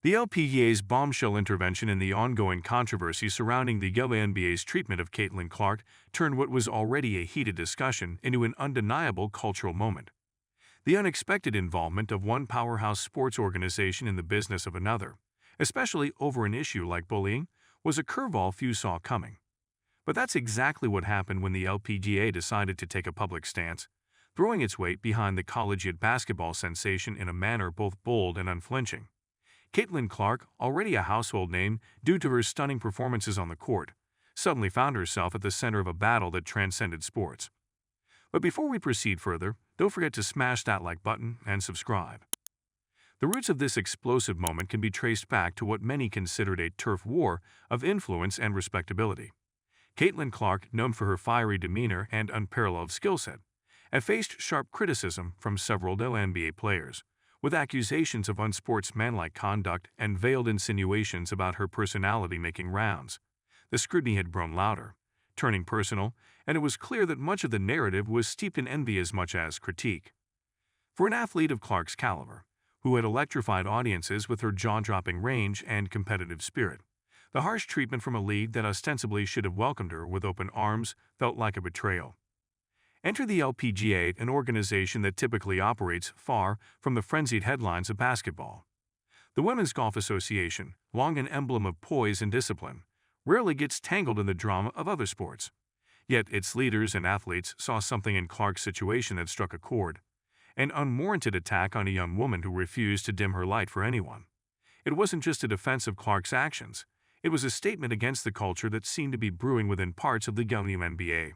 The LPGA's bombshell intervention in the ongoing controversy surrounding the WNBA's treatment of Caitlin Clark turned what was already a heated discussion into an undeniable cultural moment. The unexpected involvement of one powerhouse sports organization in the business of another, especially over an issue like bullying, was a curveball few saw coming. But that's exactly what happened when the LPGA decided to take a public stance, throwing its weight behind the collegiate basketball sensation in a manner both bold and unflinching. Caitlin Clark, already a household name due to her stunning performances on the court, suddenly found herself at the center of a battle that transcended sports. But before we proceed further, don't forget to smash that like button and subscribe. The roots of this explosive moment can be traced back to what many considered a turf war of influence and respectability. Caitlin Clark, known for her fiery demeanor and unparalleled skill set, had faced sharp criticism from several WNBA players, with accusations of unsportsmanlike conduct and veiled insinuations about her personality making rounds. The scrutiny had grown louder, turning personal, and it was clear that much of the narrative was steeped in envy as much as critique. For an athlete of Clark's caliber, who had electrified audiences with her jaw-dropping range and competitive spirit, the harsh treatment from a league that ostensibly should have welcomed her with open arms felt like a betrayal. Enter the LPGA, an organization that typically operates far from the frenzied headlines of basketball. The Women's Golf Association, long an emblem of poise and discipline, rarely gets tangled in the drama of other sports. Yet its leaders and athletes saw something in Clark's situation that struck a chord, an unwarranted attack on a young woman who refused to dim her light for anyone. It wasn't just a defense of Clark's actions, it was a statement against the culture that seemed to be brewing within parts of the WNBA.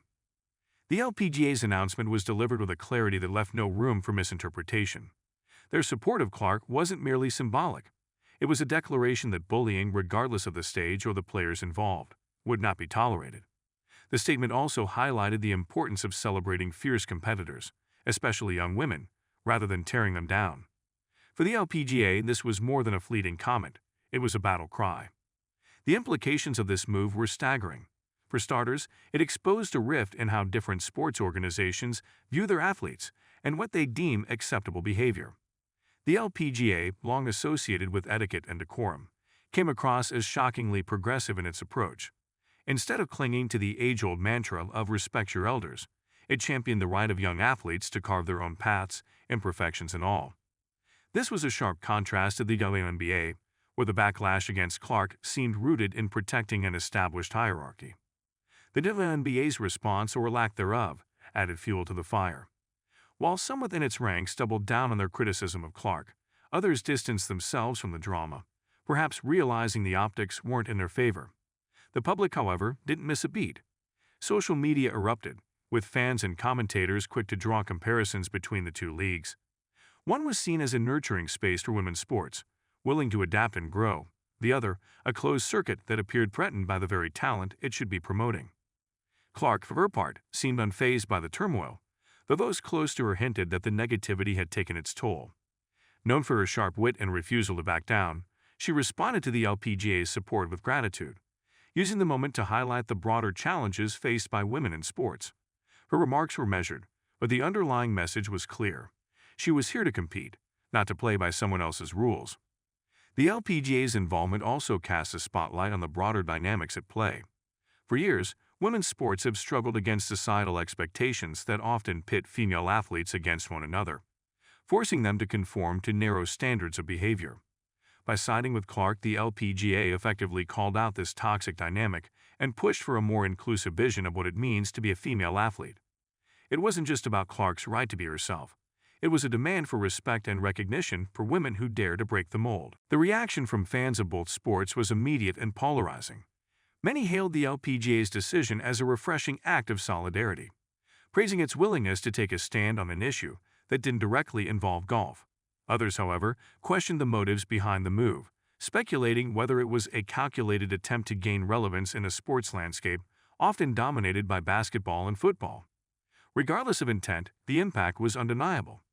The LPGA's announcement was delivered with a clarity that left no room for misinterpretation. Their support of Clark wasn't merely symbolic. It was a declaration that bullying, regardless of the stage or the players involved, would not be tolerated. The statement also highlighted the importance of celebrating fierce competitors, especially young women, rather than tearing them down. For the LPGA, this was more than a fleeting comment. It was a battle cry. The implications of this move were staggering. For starters, it exposed a rift in how different sports organizations view their athletes and what they deem acceptable behavior. The LPGA, long associated with etiquette and decorum, came across as shockingly progressive in its approach. Instead of clinging to the age-old mantra of respect your elders, it championed the right of young athletes to carve their own paths, imperfections and all. This was a sharp contrast to the WNBA, where the backlash against Clark seemed rooted in protecting an established hierarchy. The WNBA's response, or lack thereof, added fuel to the fire. While some within its ranks doubled down on their criticism of Clark, others distanced themselves from the drama, perhaps realizing the optics weren't in their favor. The public, however, didn't miss a beat. Social media erupted, with fans and commentators quick to draw comparisons between the two leagues. One was seen as a nurturing space for women's sports, willing to adapt and grow. The other, a closed circuit that appeared threatened by the very talent it should be promoting. Clark, for her part, seemed unfazed by the turmoil, though those close to her hinted that the negativity had taken its toll. Known for her sharp wit and refusal to back down, she responded to the LPGA's support with gratitude, using the moment to highlight the broader challenges faced by women in sports. Her remarks were measured, but the underlying message was clear. She was here to compete, not to play by someone else's rules. The LPGA's involvement also cast a spotlight on the broader dynamics at play. For years, women's sports have struggled against societal expectations that often pit female athletes against one another, forcing them to conform to narrow standards of behavior. By siding with Clark, the LPGA effectively called out this toxic dynamic and pushed for a more inclusive vision of what it means to be a female athlete. It wasn't just about Clark's right to be herself. It was a demand for respect and recognition for women who dare to break the mold. The reaction from fans of both sports was immediate and polarizing. Many hailed the LPGA's decision as a refreshing act of solidarity, praising its willingness to take a stand on an issue that didn't directly involve golf. Others, however, questioned the motives behind the move, speculating whether it was a calculated attempt to gain relevance in a sports landscape often dominated by basketball and football. Regardless of intent, the impact was undeniable.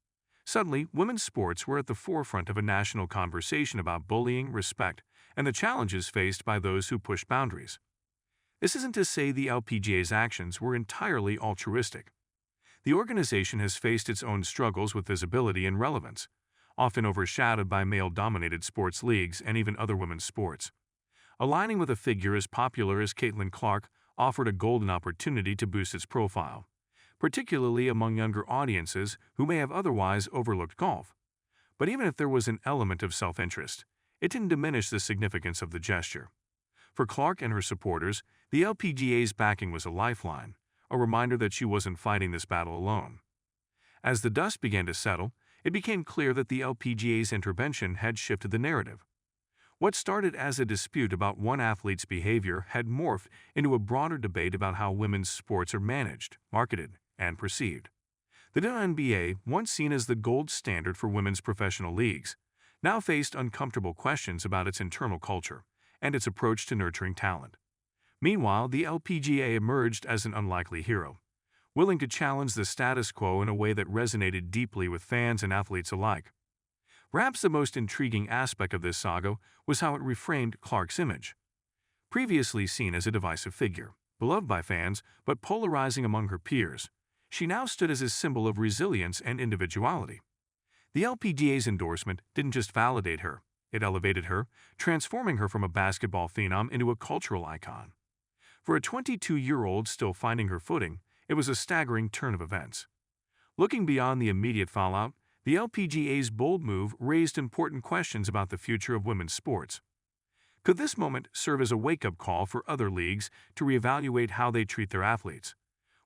Suddenly, women's sports were at the forefront of a national conversation about bullying, respect, and the challenges faced by those who push boundaries. This isn't to say the LPGA's actions were entirely altruistic. The organization has faced its own struggles with visibility and relevance, often overshadowed by male-dominated sports leagues and even other women's sports. Aligning with a figure as popular as Caitlin Clark offered a golden opportunity to boost its profile, particularly among younger audiences who may have otherwise overlooked golf. But even if there was an element of self-interest, it didn't diminish the significance of the gesture. For Clark and her supporters, the LPGA's backing was a lifeline, a reminder that she wasn't fighting this battle alone. As the dust began to settle, it became clear that the LPGA's intervention had shifted the narrative. What started as a dispute about one athlete's behavior had morphed into a broader debate about how women's sports are managed, marketed, and perceived. The WNBA, once seen as the gold standard for women's professional leagues, now faced uncomfortable questions about its internal culture and its approach to nurturing talent. Meanwhile, the LPGA emerged as an unlikely hero, willing to challenge the status quo in a way that resonated deeply with fans and athletes alike. Perhaps the most intriguing aspect of this saga was how it reframed Clark's image. Previously seen as a divisive figure, beloved by fans but polarizing among her peers, she now stood as a symbol of resilience and individuality. The LPGA's endorsement didn't just validate her, it elevated her, transforming her from a basketball phenom into a cultural icon. For a 22-year-old still finding her footing, it was a staggering turn of events. Looking beyond the immediate fallout, the LPGA's bold move raised important questions about the future of women's sports. Could this moment serve as a wake-up call for other leagues to reevaluate how they treat their athletes?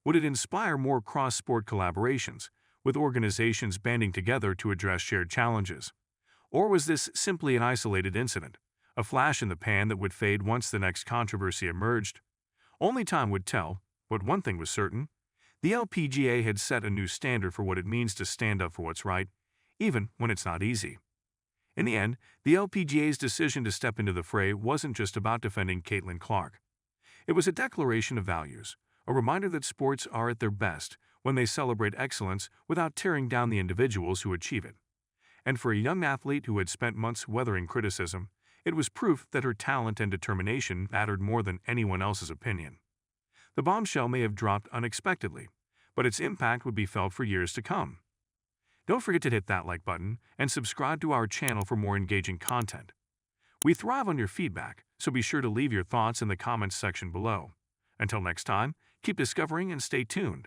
Would it inspire more cross-sport collaborations, with organizations banding together to address shared challenges? Or was this simply an isolated incident, a flash in the pan that would fade once the next controversy emerged? Only time would tell, but one thing was certain: the LPGA had set a new standard for what it means to stand up for what's right, even when it's not easy. In the end, the LPGA's decision to step into the fray wasn't just about defending Caitlin Clark. It was a declaration of values, a reminder that sports are at their best when they celebrate excellence without tearing down the individuals who achieve it. And for a young athlete who had spent months weathering criticism, it was proof that her talent and determination mattered more than anyone else's opinion. The bombshell may have dropped unexpectedly, but its impact would be felt for years to come. Don't forget to hit that like button and subscribe to our channel for more engaging content. We thrive on your feedback, so be sure to leave your thoughts in the comments section below. Until next time, keep discovering and stay tuned.